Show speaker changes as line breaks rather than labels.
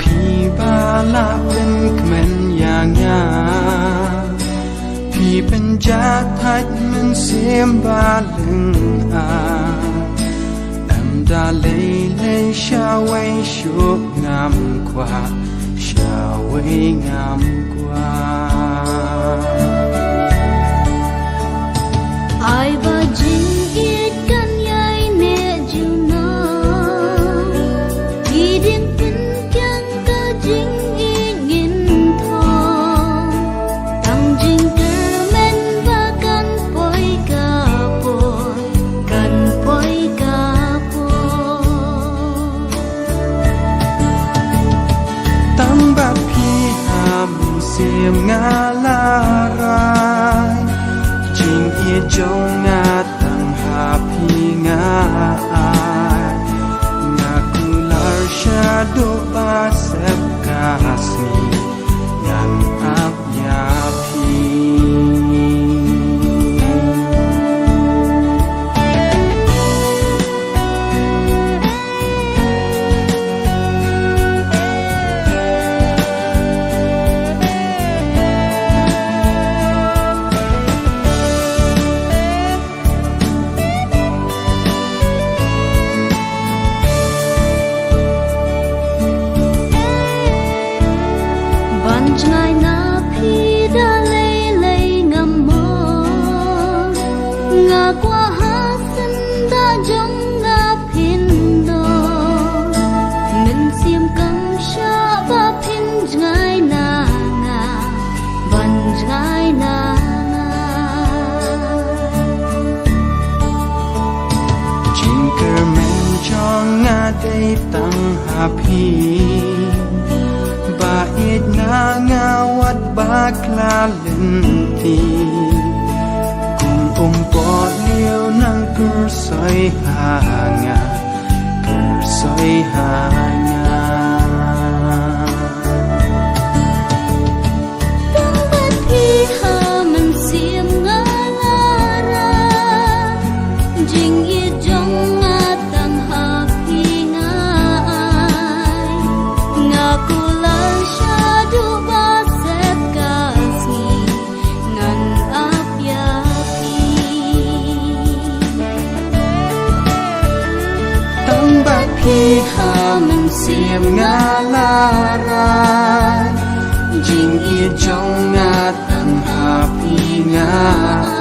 พี่บาลาเป็นขมันอย่างงาพี่เป็นจากทัดมันเสียมบาลึงอาดาเลยชาไว้ชุบงามกว่าชาไว้งามกว่า
ไอ้บ้าจิงอีดกันยายเนจูนาที่ดินเป็นกันก็จิงอีกินทองตั้งจิงเกอร์เมนว่ากันปอยกาปอยกันปอยกา
เสียมงาลารายจิงเอียจงงาตั้งหาพี่งาอายงากุลาชาดูบาเซบกาสนีงันอับยาพี่
Ngày na phi đã lấy ngầm mơ ngà qua hát sân đã giống ngà phin đô mình xiêm căng xa và phin ngày na ngàวันngày na
chính cơ men cho ngà đây tăng hà phi ba ít na ngawat bakla lenti kung po liu nang kursoi hanga
tang bat hi ha man sim nga lara jing ye jong nga tang ha phi nga ai nga kula
พี่หามันเสียมงาลารายจิงเอียจงงาตั้งหาพี่งา